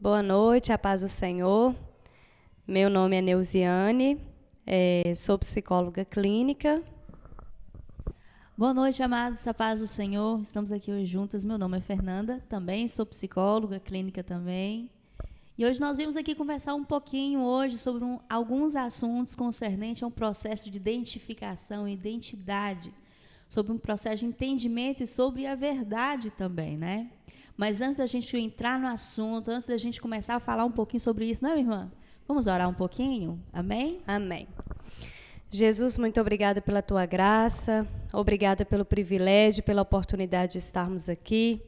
Boa noite, a paz do Senhor. Meu nome é Neuziane, sou psicóloga clínica. Boa noite, amados, a paz do Senhor. Estamos aqui hoje juntas. Meu nome é Fernanda, também sou psicóloga clínica também. E hoje nós vimos aqui conversar um pouquinho hoje sobre alguns assuntos concernentes a um processo de identificação e identidade, sobre um processo de entendimento e sobre a verdade também, né? Mas antes da gente entrar no assunto, antes da gente começar a falar um pouquinho sobre isso, não é, minha irmã? Vamos orar um pouquinho? Amém? Amém. Jesus, muito obrigada pela tua graça, obrigada pelo privilégio, pela oportunidade de estarmos aqui.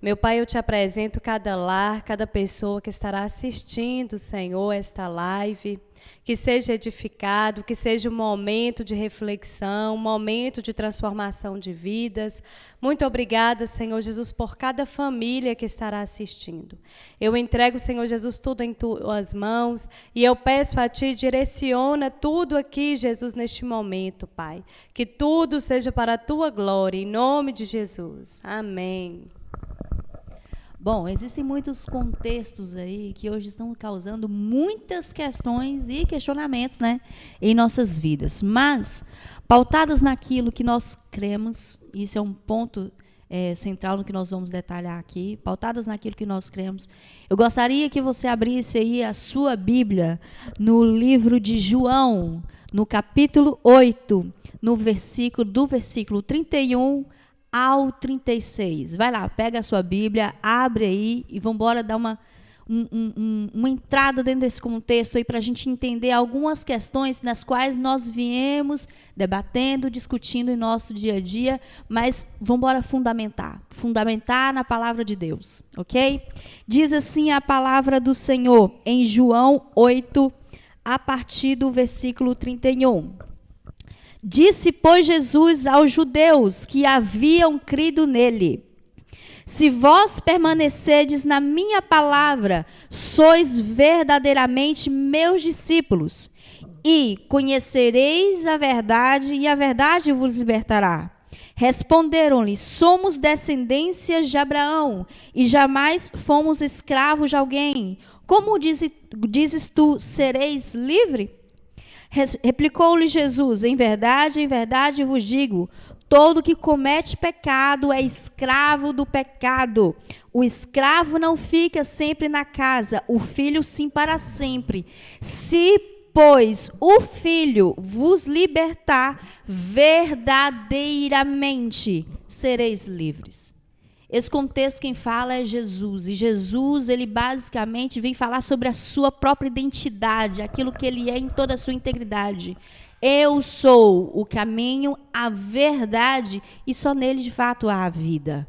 Meu Pai, eu te apresento cada lar, cada pessoa que estará assistindo, Senhor, esta live, que seja edificado, que seja um momento de reflexão, um momento de transformação de vidas. Muito obrigada, Senhor Jesus, por cada família que estará assistindo. Eu entrego, Senhor Jesus, tudo em tuas mãos e eu peço a Ti, direciona tudo aqui, Jesus, neste momento, Pai. Que tudo seja para a Tua glória, em nome de Jesus. Amém. Bom, existem muitos contextos aí que hoje estão causando muitas questões e questionamentos, né, em nossas vidas. Mas, pautadas naquilo que nós cremos, isso é um ponto central no que nós vamos detalhar aqui, pautadas naquilo que nós cremos, eu gostaria que você abrisse aí a sua Bíblia no livro de João, no capítulo 8, do versículo 31 ao 36. Vai lá, pega a sua Bíblia, abre aí e vamos embora dar uma entrada dentro desse contexto aí para a gente entender algumas questões nas quais nós viemos debatendo, discutindo em nosso dia a dia, mas vamos embora fundamentar na palavra de Deus, ok? Diz assim a palavra do Senhor em João 8, a partir do versículo 31. Disse, pois, Jesus aos judeus que haviam crido nele: se vós permanecerdes na minha palavra, sois verdadeiramente meus discípulos, e conhecereis a verdade, e a verdade vos libertará. Responderam-lhe: somos descendências de Abraão, e jamais fomos escravos de alguém. Como dizes tu, sereis livre? Replicou-lhe Jesus: em verdade vos digo, todo que comete pecado é escravo do pecado. O escravo não fica sempre na casa, o filho sim para sempre. Se, pois, o filho vos libertar, verdadeiramente sereis livres. Esse contexto quem fala é Jesus, e Jesus, ele basicamente vem falar sobre a sua própria identidade, aquilo que ele é em toda a sua integridade. Eu sou o caminho, a verdade, e só nele de fato há a vida.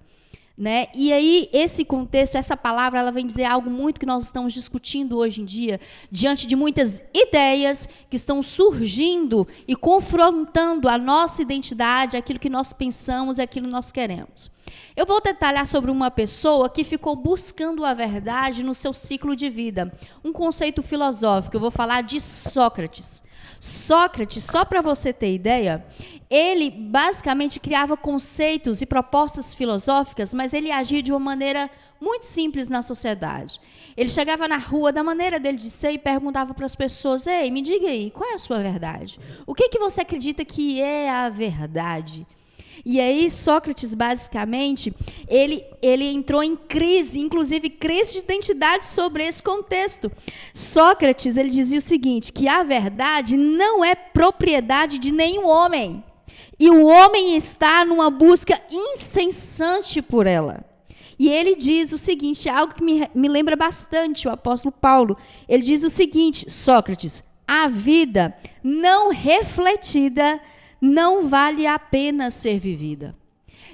Né? E aí, esse contexto, essa palavra, ela vem dizer algo muito que nós estamos discutindo hoje em dia, diante de muitas ideias que estão surgindo e confrontando a nossa identidade, aquilo que nós pensamos e aquilo que nós queremos. Eu vou detalhar sobre uma pessoa que ficou buscando a verdade no seu ciclo de vida. Um conceito filosófico, eu vou falar de Sócrates. Sócrates, só para você ter ideia, ele basicamente criava conceitos e propostas filosóficas, mas ele agia de uma maneira muito simples na sociedade. Ele chegava na rua, da maneira dele de ser, e perguntava para as pessoas: ei, me diga aí, qual é a sua verdade? O que você acredita que é a verdade? E aí, Sócrates, basicamente, ele entrou em crise, inclusive crise de identidade sobre esse contexto. Sócrates, ele dizia o seguinte, que a verdade não é propriedade de nenhum homem. E o homem está numa busca incessante por ela. E ele diz o seguinte, algo que me lembra bastante o apóstolo Paulo. Ele diz o seguinte, Sócrates: a vida não refletida não vale a pena ser vivida.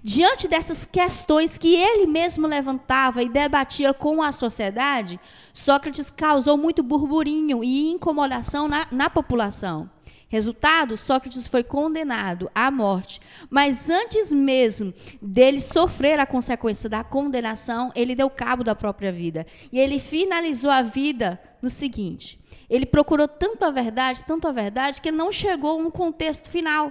Diante dessas questões que ele mesmo levantava e debatia com a sociedade, Sócrates causou muito burburinho e incomodação na população. Resultado, Sócrates foi condenado à morte. Mas antes mesmo dele sofrer a consequência da condenação, ele deu cabo da própria vida. E ele finalizou a vida no seguinte: ele procurou tanto a verdade, que ele não chegou a um contexto final.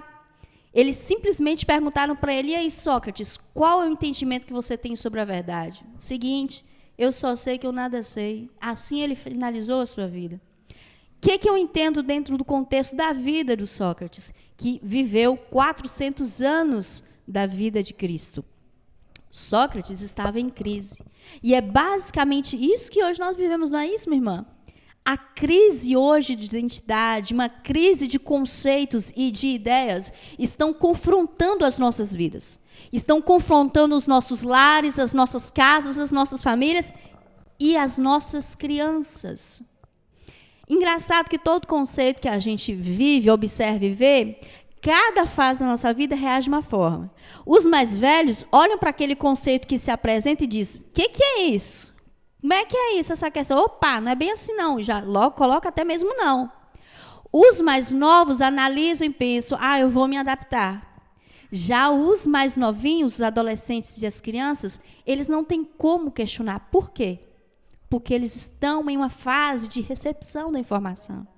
Eles simplesmente perguntaram para ele: e aí, Sócrates, qual é o entendimento que você tem sobre a verdade? Seguinte, Eu só sei que eu nada sei. Assim ele finalizou a sua vida. O que eu entendo dentro do contexto da vida do Sócrates, que viveu 400 anos da vida de Cristo? Sócrates estava em crise. E é basicamente isso que hoje nós vivemos, não é isso, minha irmã? A crise hoje de identidade, uma crise de conceitos e de ideias, estão confrontando as nossas vidas. Estão confrontando os nossos lares, as nossas casas, as nossas famílias e as nossas crianças. Engraçado que todo conceito que a gente vive, observa e vê, cada fase da nossa vida reage de uma forma. Os mais velhos olham para aquele conceito que se apresenta e dizem: o que é isso? Como é que é isso, essa questão? Opa, não é bem assim não. Já logo coloca até mesmo não. Os mais novos analisam e pensam: eu vou me adaptar. Já os mais novinhos, os adolescentes e as crianças, eles não têm como questionar. Por quê? Porque eles estão em uma fase de recepção da informação.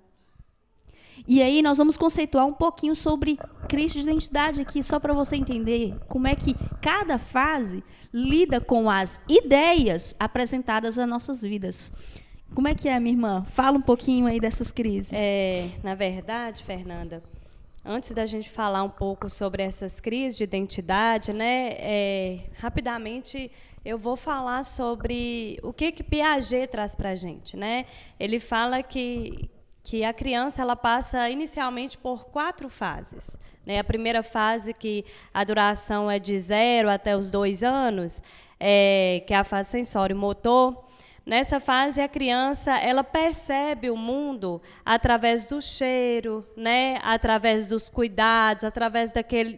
E aí nós vamos conceituar um pouquinho sobre crise de identidade aqui, só para você entender como é que cada fase lida com as ideias apresentadas às nossas vidas. Como é que é, minha irmã? Fala um pouquinho aí dessas crises. Na verdade, Fernanda, antes da gente falar um pouco sobre essas crises de identidade, né, rapidamente eu vou falar sobre o que Piaget traz para a gente, né? Ele fala que a criança ela passa inicialmente por 4 fases. Né? A primeira fase, que a duração é de 0 até os 2 anos, que é a fase sensório-motor. Nessa fase, a criança ela percebe o mundo através do cheiro, né? Através dos cuidados, através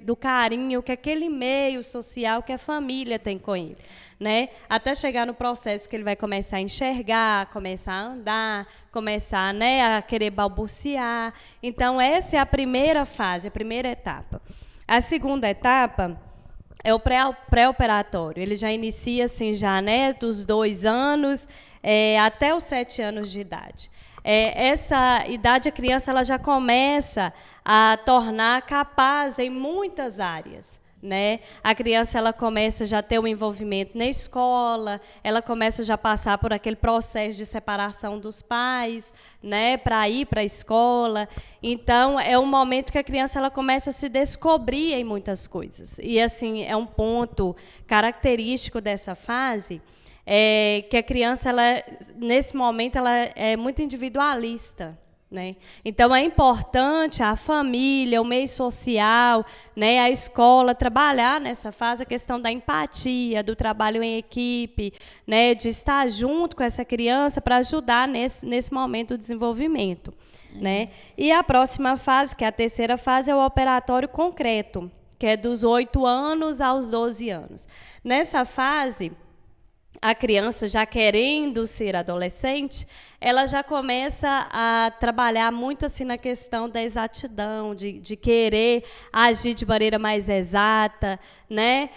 do carinho que aquele meio social, que a família tem com ele. Né? Até chegar no processo que ele vai começar a enxergar, começar a andar, começar, né, a querer balbuciar. Então, essa é a primeira fase, a primeira etapa. A segunda etapa é o pré-operatório. Ele já inicia assim, já, né, dos 2 anos até os 7 anos de idade. Essa idade, a criança ela já começa a tornar capaz em muitas áreas. Né? A criança ela começa já a ter um envolvimento na escola, ela começa já a passar por aquele processo de separação dos pais, né, para ir para a escola. Então, é um momento que a criança ela começa a se descobrir em muitas coisas. E, assim, é um ponto característico dessa fase, que a criança, ela, nesse momento, ela é muito individualista. Né? Então, é importante a família, o meio social, né, a escola, trabalhar nessa fase a questão da empatia, do trabalho em equipe, né, de estar junto com essa criança para ajudar nesse momento do desenvolvimento. Né? E a próxima fase, que é a terceira fase, é o operatório concreto, que é dos 8 anos aos 12 anos. Nessa fase, a criança já querendo ser adolescente, ela já começa a trabalhar muito assim na questão da exatidão, de querer agir de maneira mais exata, né?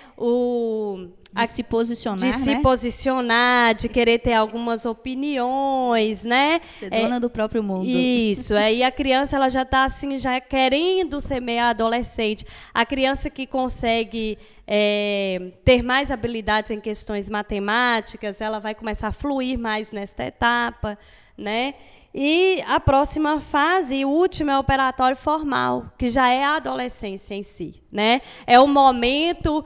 De se posicionar, de se posicionar, de querer ter algumas opiniões, né? Ser dona do próprio mundo. Isso. Aí a criança ela já está assim, já querendo ser meio adolescente. A criança que consegue ter mais habilidades em questões matemáticas, ela vai começar a fluir mais nesta etapa, né? E a próxima fase, e o último, é o operatório formal, que já é a adolescência em si, né? É o momento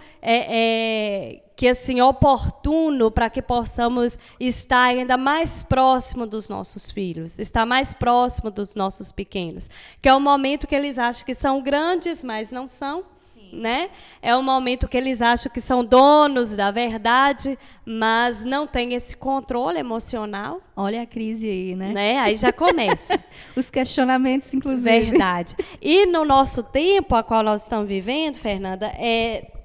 que assim oportuno para que possamos estar ainda mais próximo dos nossos filhos, estar mais próximo dos nossos pequenos, que é o momento que eles acham que são grandes, mas não são. Né? É um momento que eles acham que são donos da verdade, mas não têm esse controle emocional. Olha a crise aí, né? Aí já começa. Os questionamentos, inclusive. Verdade. E no nosso tempo, a qual nós estamos vivendo, Fernanda,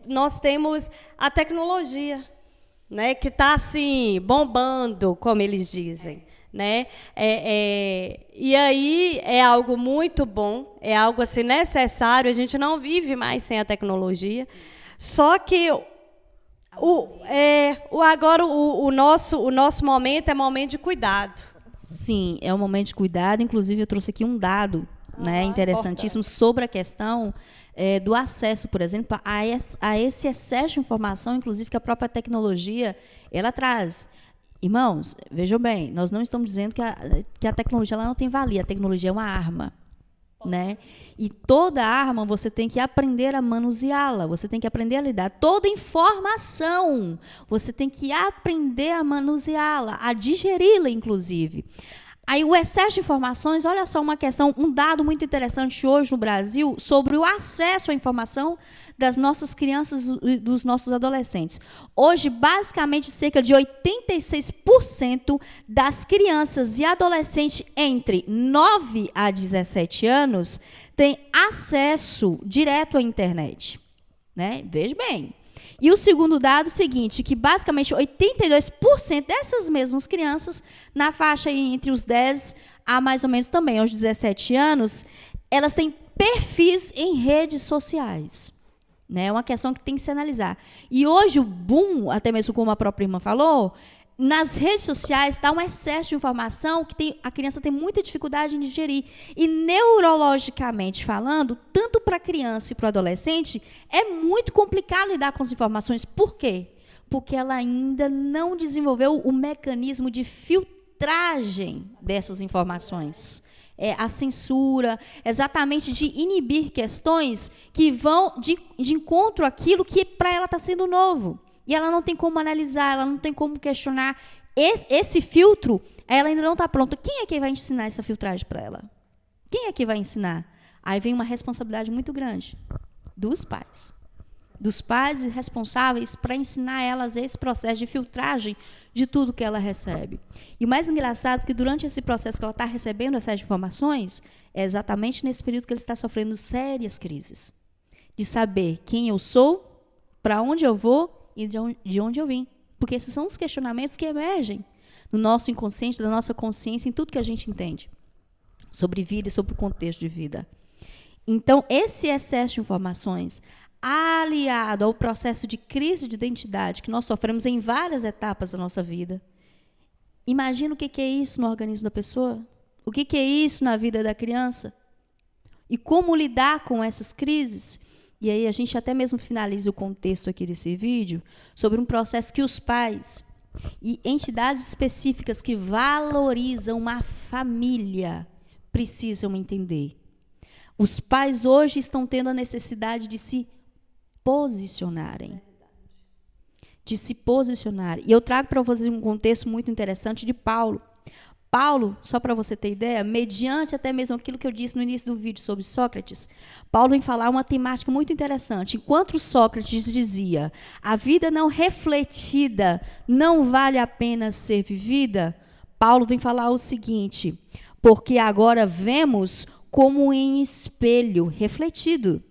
nós temos a tecnologia, né? Que está assim, bombando, como eles dizem. Né? E aí é algo muito bom, é algo assim necessário. A gente não vive mais sem a tecnologia. Só que agora o nosso momento é momento de cuidado. Sim, é um momento de cuidado. Inclusive, eu trouxe aqui um dado, né, interessantíssimo sobre a questão do acesso, por exemplo, a esse excesso de informação, inclusive que a própria tecnologia ela traz. Irmãos, vejam bem, nós não estamos dizendo que a tecnologia ela não tem valia, a tecnologia é uma arma. Né? E toda arma você tem que aprender a manuseá-la, você tem que aprender a lidar. Toda informação você tem que aprender a manuseá-la, a digeri-la, inclusive. Aí o excesso de informações, olha só uma questão, um dado muito interessante hoje no Brasil sobre o acesso à informação das nossas crianças e dos nossos adolescentes. Hoje, basicamente, cerca de 86% das crianças e adolescentes entre 9 a 17 anos têm acesso direto à internet. Né? Veja bem. E o segundo dado é o seguinte, que basicamente 82% dessas mesmas crianças, na faixa entre os 10 a mais ou menos também aos 17 anos, elas têm perfis em redes sociais. Né? É uma questão que tem que se analisar. E hoje o boom, até mesmo como a própria irmã falou, nas redes sociais está um excesso de informação que a criança tem muita dificuldade em digerir. E neurologicamente falando, tanto para a criança e para o adolescente, é muito complicado lidar com as informações. Por quê? Porque ela ainda não desenvolveu o mecanismo de filtragem dessas informações. A censura, exatamente de inibir questões que vão de encontro àquilo que para ela está sendo novo. E ela não tem como analisar, ela não tem como questionar. Esse filtro, ela ainda não está pronta. Quem é que vai ensinar essa filtragem para ela? Quem é que vai ensinar? Aí vem uma responsabilidade muito grande dos pais. Dos pais responsáveis para ensinar elas esse processo de filtragem de tudo que ela recebe. E o mais engraçado é que durante esse processo que ela está recebendo essas informações, é exatamente nesse período que ele está sofrendo sérias crises. De saber quem eu sou, para onde eu vou, e de onde eu vim. Porque esses são os questionamentos que emergem no nosso inconsciente, da nossa consciência, em tudo que a gente entende sobre vida e sobre o contexto de vida. Então, esse excesso de informações, aliado ao processo de crise de identidade que nós sofremos em várias etapas da nossa vida, imagina o que é isso no organismo da pessoa? O que é isso na vida da criança? E como lidar com essas crises? E aí a gente até mesmo finaliza o contexto aqui desse vídeo sobre um processo que os pais e entidades específicas que valorizam a família precisam entender. Os pais hoje estão tendo a necessidade de se posicionarem. De se posicionarem. E eu trago para vocês um contexto muito interessante de Paulo. Paulo, só para você ter ideia, mediante até mesmo aquilo que eu disse no início do vídeo sobre Sócrates, Paulo vem falar uma temática muito interessante. Enquanto Sócrates dizia, a vida não refletida não vale a pena ser vivida, Paulo vem falar o seguinte, porque agora vemos como em espelho refletido,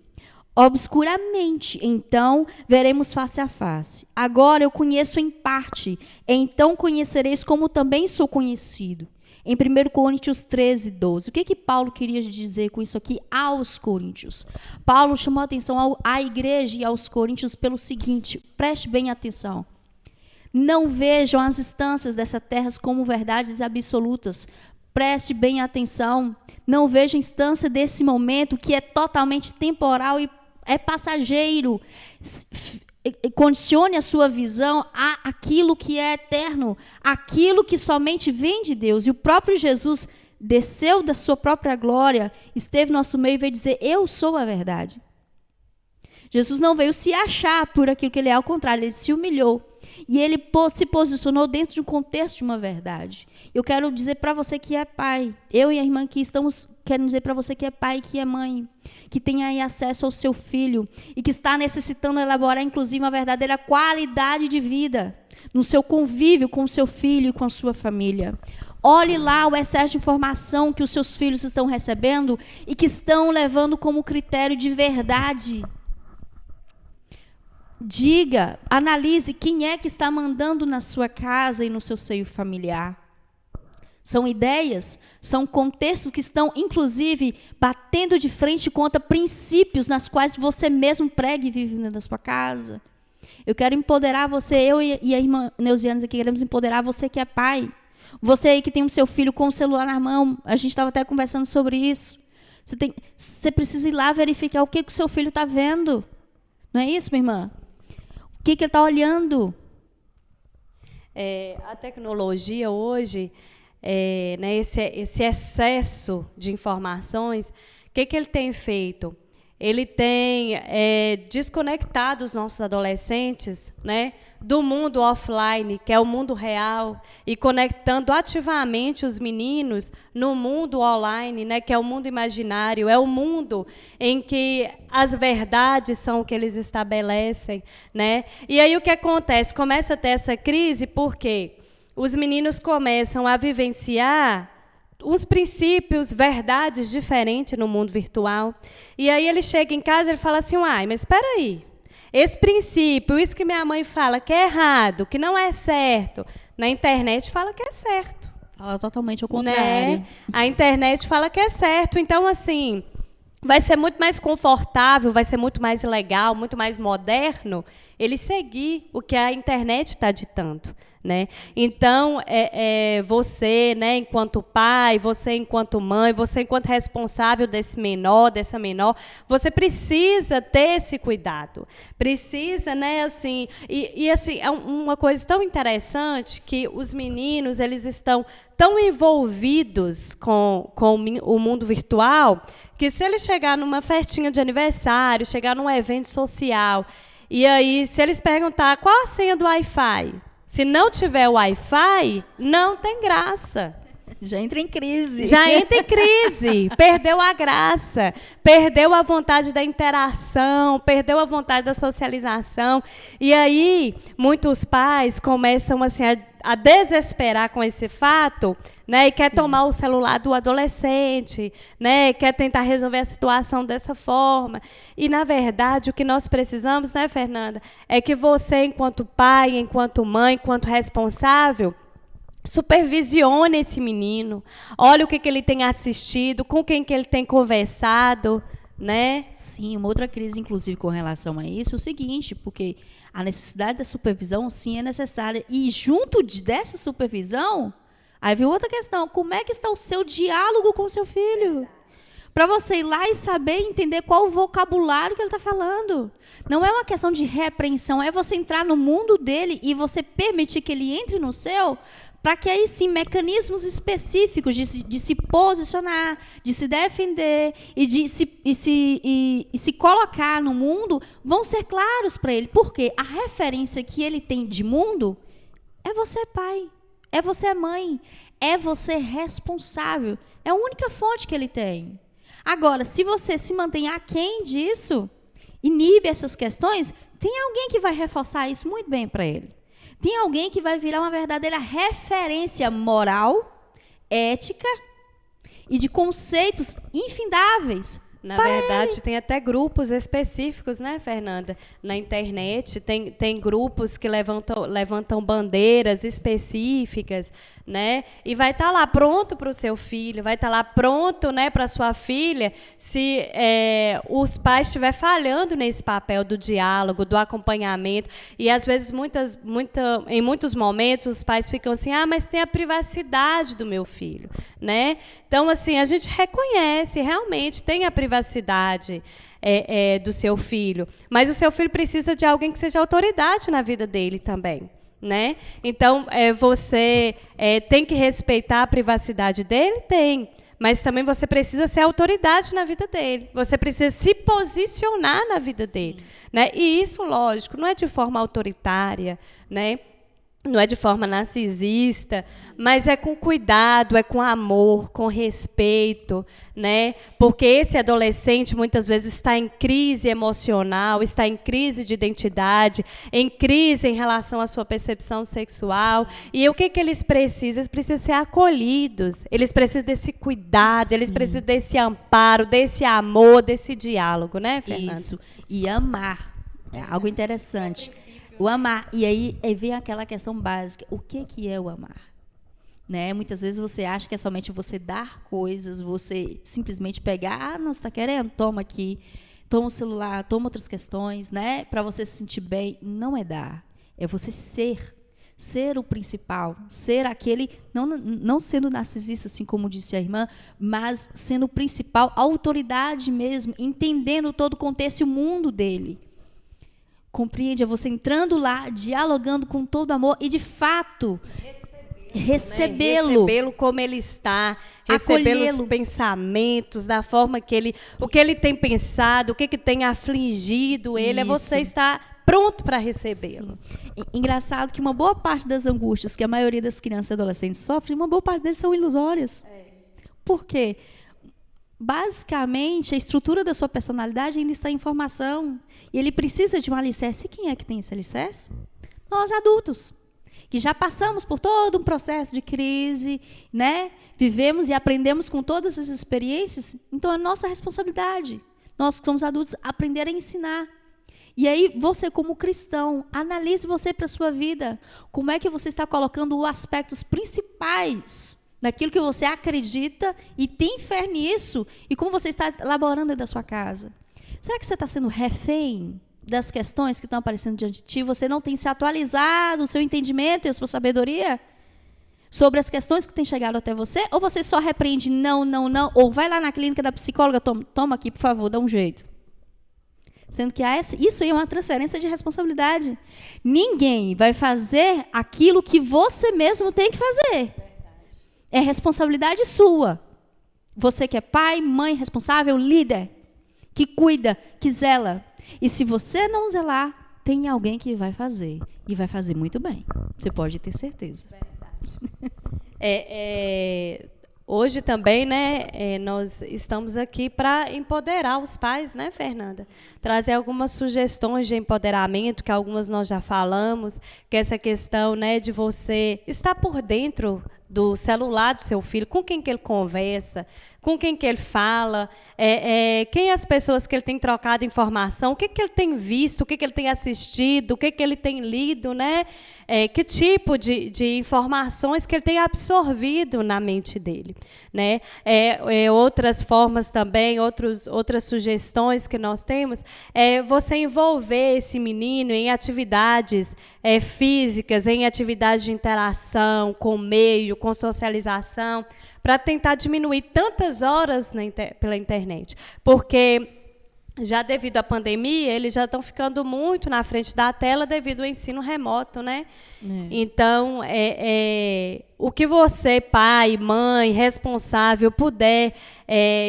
obscuramente, então veremos face a face. Agora eu conheço em parte, então conhecereis como também sou conhecido. Em 1 Coríntios 13, 12. O que Paulo queria dizer com isso aqui aos coríntios? Paulo chamou a atenção à igreja e aos coríntios pelo seguinte, preste bem atenção. Não vejam as instâncias dessa terra como verdades absolutas. Preste bem atenção. Não veja a instância desse momento que é totalmente temporal e é passageiro. Condicione a sua visão àquilo que é eterno, aquilo que somente vem de Deus. E o próprio Jesus desceu da sua própria glória, esteve no nosso meio e veio dizer, eu sou a verdade. Jesus não veio se achar por aquilo que ele é, ao contrário, ele se humilhou. E ele se posicionou dentro de um contexto de uma verdade. Eu quero dizer para você que é pai, eu e a irmã aqui quero dizer para você que é pai e que é mãe, que tem aí acesso ao seu filho e que está necessitando elaborar, inclusive, uma verdadeira qualidade de vida no seu convívio com o seu filho e com a sua família. Olhe lá o excesso de informação que os seus filhos estão recebendo e que estão levando como critério de verdade. Diga, analise quem é que está mandando na sua casa e no seu seio familiar. São ideias, são contextos que estão, inclusive, batendo de frente contra princípios nas quais você mesmo prega e vive dentro da sua casa. Eu quero empoderar você, eu e a irmã Neuziane aqui, queremos empoderar você que é pai. Você aí que tem o seu filho com o celular na mão, a gente estava até conversando sobre isso. Você precisa ir lá verificar o que o seu filho está vendo. Não é isso, minha irmã? O que ele está olhando? A tecnologia hoje, né, esse excesso de informações, o que ele tem feito? Ele tem desconectado os nossos adolescentes, né, do mundo offline, que é o mundo real, e conectando ativamente os meninos no mundo online, né, que é o mundo imaginário, é o mundo em que as verdades são o que eles estabelecem, né? E aí o que acontece? Começa a ter essa crise porque os meninos começam a vivenciar uns princípios, verdades diferentes no mundo virtual. E aí ele chega em casa e ele fala assim, mas espera aí, esse princípio, isso que minha mãe fala que é errado, que não é certo, na internet fala que é certo. Fala totalmente ao contrário. Né? A internet fala que é certo. Então, assim, vai ser muito mais confortável, vai ser muito mais legal, muito mais moderno ele seguir o que a internet está ditando. Né? Então, você, né, enquanto pai, você enquanto mãe, você enquanto responsável desse menor, dessa menor, você precisa ter esse cuidado. Precisa, né, assim, assim, é uma coisa tão interessante que os meninos, eles estão tão envolvidos com o mundo virtual, que se ele chegar numa festinha de aniversário, chegar num evento social, e aí, se eles perguntar qual a senha do Wi-Fi, se não tiver Wi-Fi, não tem graça. Já entra em crise. Já entra em crise. Perdeu a graça. Perdeu a vontade da interação. Perdeu a vontade da socialização. E aí, muitos pais começam assim, a desesperar com esse fato, né, e quer tomar o celular do adolescente, né, quer tentar resolver a situação dessa forma. E, na verdade, o que nós precisamos, né, Fernanda, é que você, enquanto pai, enquanto mãe, enquanto responsável, supervisione esse menino, olha o que ele tem assistido, com quem que ele tem conversado, né? Sim, uma outra crise, inclusive, com relação a isso, é o seguinte, porque a necessidade da supervisão, sim, é necessária. E junto dessa supervisão, aí vem outra questão, como é que está o seu diálogo com o seu filho? Para você ir lá e saber entender qual o vocabulário que ele está falando. Não é uma questão de repreensão, é você entrar no mundo dele e você permitir que ele entre no seu, para que aí sim mecanismos específicos de se posicionar, de se defender e de se colocar no mundo vão ser claros para ele. Porque a referência que ele tem de mundo é você pai, é você mãe, é você responsável. É a única fonte que ele tem. Agora, se você se mantém aquém disso, inibe essas questões, tem alguém que vai reforçar isso muito bem para ele. Tem alguém que vai virar uma verdadeira referência moral, ética e de conceitos infindáveis. Na verdade, tem até grupos específicos, né, Fernanda? Na internet, tem grupos que levantam bandeiras específicas, né? E vai estar lá pronto para o seu filho, vai estar lá pronto, né, para a sua filha, se os pais estiver falhando nesse papel do diálogo, do acompanhamento. E, às vezes, em muitos momentos, os pais ficam assim, mas tem a privacidade do meu filho, né? Então, assim, a gente reconhece, realmente, tem a privacidade do seu filho, mas o seu filho precisa de alguém que seja autoridade na vida dele também, né? Então, você tem que respeitar a privacidade dele? Tem, mas também você precisa ser autoridade na vida dele, você precisa se posicionar na vida dele, né? E isso, lógico, não é de forma autoritária, né? Não é de forma narcisista, mas é com cuidado, é com amor, com respeito, né? Porque esse adolescente muitas vezes está em crise emocional, está em crise de identidade, em crise em relação à sua percepção sexual. E o que eles precisam? Eles precisam ser acolhidos, eles precisam desse cuidado, eles precisam desse amparo, desse amor, desse diálogo, né, Fernanda? Isso, e amar. É algo interessante. O amar. E aí vem aquela questão básica. O que é o amar? Né? Muitas vezes você acha que é somente você dar coisas, você simplesmente pegar, não, você está querendo? Toma aqui, toma o celular, toma outras questões, né? Para você se sentir bem. Não é dar, é você ser o principal, ser aquele, não sendo narcisista, assim como disse a irmã, mas sendo o principal, a autoridade mesmo, entendendo todo o contexto e o mundo dele. Compreende? É você entrando lá, dialogando com todo amor e, de fato, recebê-lo. Né? Recebê-lo como ele está, recebê-lo os pensamentos, da forma que ele, o que ele tem pensado, o que tem afligido ele, é você estar pronto para recebê-lo. Engraçado que uma boa parte das angústias que a maioria das crianças e adolescentes sofrem, uma boa parte deles são ilusórias. Por quê? Basicamente, a estrutura da sua personalidade ainda está em formação. E ele precisa de um alicerce. E quem é que tem esse alicerce? Nós, adultos, que já passamos por todo um processo de crise, né? Vivemos e aprendemos com todas as experiências. Então, é nossa responsabilidade. Nós que somos adultos, aprender a ensinar. E aí, você como cristão, analise você para a sua vida. Como é que você está colocando os aspectos principais daquilo que você acredita e tem fé nisso, e como você está elaborando dentro da sua casa. Será que você está sendo refém das questões que estão aparecendo diante de ti? Você não tem se atualizado o seu entendimento e a sua sabedoria sobre as questões que têm chegado até você? Ou você só repreende não, ou vai lá na clínica da psicóloga, toma aqui, por favor, dá um jeito. Sendo que isso aí é uma transferência de responsabilidade. Ninguém vai fazer aquilo que você mesmo tem que fazer. É responsabilidade sua. Você que é pai, mãe, responsável, líder, que cuida, que zela. E se você não zelar, tem alguém que vai fazer. E vai fazer muito bem. Você pode ter certeza. Verdade. Hoje também, né, nós estamos aqui para empoderar os pais, né, Fernanda? Trazer algumas sugestões de empoderamento, que algumas nós já falamos, que essa questão, né, de você estar por dentro do celular do seu filho, com quem que ele conversa, com quem que ele fala, quem as pessoas que ele tem trocado informação, o que que ele tem visto, o que que ele tem assistido, o que que ele tem lido, né? Que tipo de informações que ele tem absorvido na mente dele, né? Outras formas também, outras sugestões que nós temos, você envolver esse menino em atividades físicas, em atividades de interação com o meio, com socialização, para tentar diminuir tantas horas pela internet. Porque, já devido à pandemia, eles já estão ficando muito na frente da tela devido ao ensino remoto, né? Então, o que você, pai, mãe, responsável, puder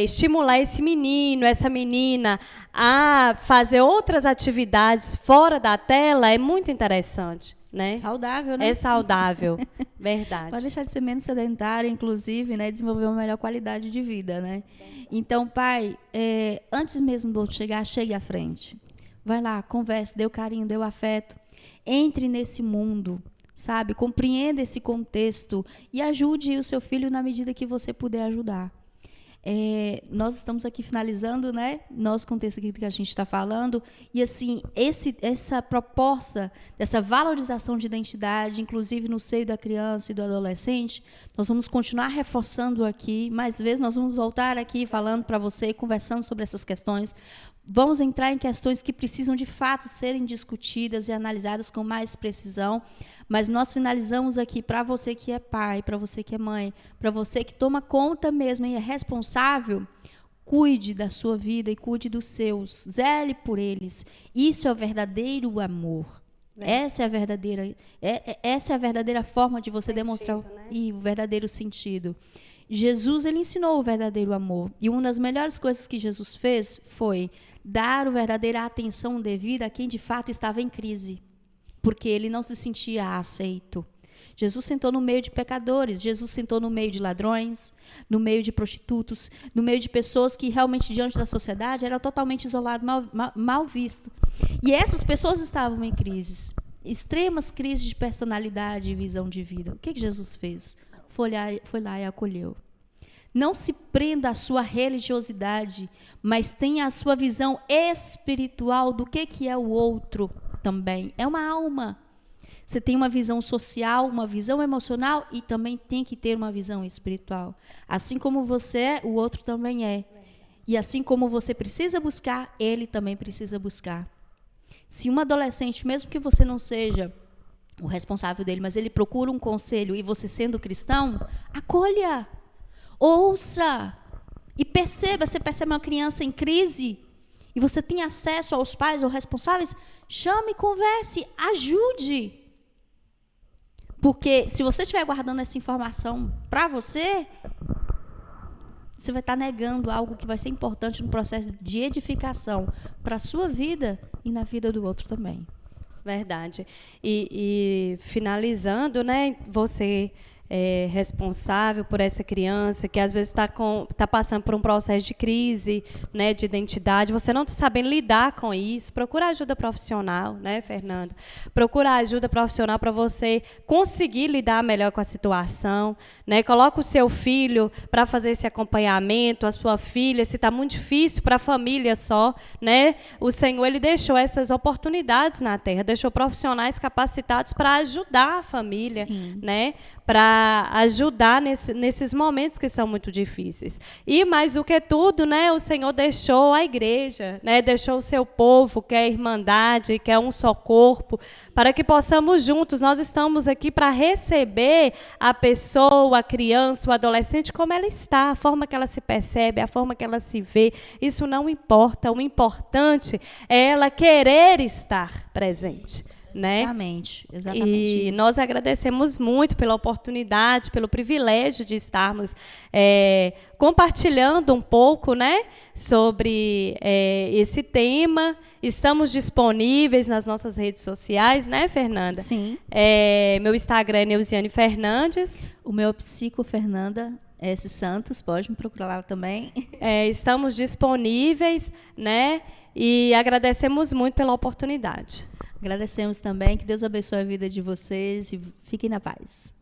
estimular esse menino, essa menina a fazer outras atividades fora da tela é muito interessante. Né? Saudável, né? É saudável, verdade. Pode deixar de ser menos sedentário, inclusive, né? Desenvolver uma melhor qualidade de vida, né? Então, pai, antes mesmo do outro chegar, chegue à frente. Vai lá, converse, dê o carinho, dê o afeto. Entre nesse mundo, sabe? Compreenda esse contexto e ajude o seu filho na medida que você puder ajudar. Nós estamos aqui finalizando, né, nosso contexto aqui que a gente está falando, e assim, essa proposta dessa valorização de identidade, inclusive no seio da criança e do adolescente, nós vamos continuar reforçando aqui, mais vezes nós vamos voltar aqui falando para você, conversando sobre essas questões, vamos entrar em questões que precisam de fato serem discutidas e analisadas com mais precisão, mas nós finalizamos aqui para você que é pai, para você que é mãe, para você que toma conta mesmo e é responsável, cuide da sua vida e cuide dos seus, zele por eles. Isso é o verdadeiro amor. Essa é a verdadeira forma de você demonstrar o verdadeiro sentido. Jesus, ele ensinou o verdadeiro amor. E uma das melhores coisas que Jesus fez foi dar a verdadeira atenção devida a quem de fato estava em crise, porque ele não se sentia aceito. Jesus sentou no meio de pecadores, Jesus sentou no meio de ladrões, no meio de prostitutos, no meio de pessoas que realmente diante da sociedade era totalmente isolado, mal visto. E essas pessoas estavam em crises, extremas crises de personalidade e visão de vida. O que Jesus fez? Foi lá e acolheu. Não se prenda à sua religiosidade, mas tenha a sua visão espiritual do que é o outro também. É uma alma. Você tem uma visão social, uma visão emocional e também tem que ter uma visão espiritual. Assim como você é, o outro também é. E assim como você precisa buscar, ele também precisa buscar. Se um adolescente, mesmo que você não seja o responsável dele, mas ele procura um conselho e você sendo cristão, acolha, ouça e perceba. Você percebe uma criança em crise e você tem acesso aos pais ou responsáveis, chame, converse, ajude. Porque se você estiver guardando essa informação para você vai estar negando algo que vai ser importante no processo de edificação para a sua vida e na vida do outro também. Verdade. E finalizando, né, você é responsável por essa criança que às vezes está passando por um processo de crise, né, de identidade, você não está sabendo lidar com isso, procura ajuda profissional, né, Fernanda? Procura ajuda profissional para você conseguir lidar melhor com a situação, né? Coloca o seu filho para fazer esse acompanhamento, a sua filha, se está muito difícil para a família só, né? O Senhor, Ele deixou essas oportunidades na terra, deixou profissionais capacitados para ajudar a família, né? Para ajudar nesses momentos que são muito difíceis. E, mais do que tudo, né, o Senhor deixou a igreja, né, deixou o seu povo, que é a irmandade, que é um só corpo, para que possamos juntos, nós estamos aqui para receber a pessoa, a criança, o adolescente, como ela está, a forma que ela se percebe, a forma que ela se vê, isso não importa, o importante é ela querer estar presente. Né? Exatamente e isso. Nós agradecemos muito pela oportunidade, pelo privilégio de estarmos compartilhando um pouco, né, sobre esse tema. Estamos disponíveis nas nossas redes sociais, né, Fernanda? Sim. Meu Instagram é Neuziane Fernandes. O meu Psico Fernanda S. Santos, pode me procurar lá também. Estamos disponíveis, né, e agradecemos muito pela oportunidade. Agradecemos também, que Deus abençoe a vida de vocês e fiquem na paz.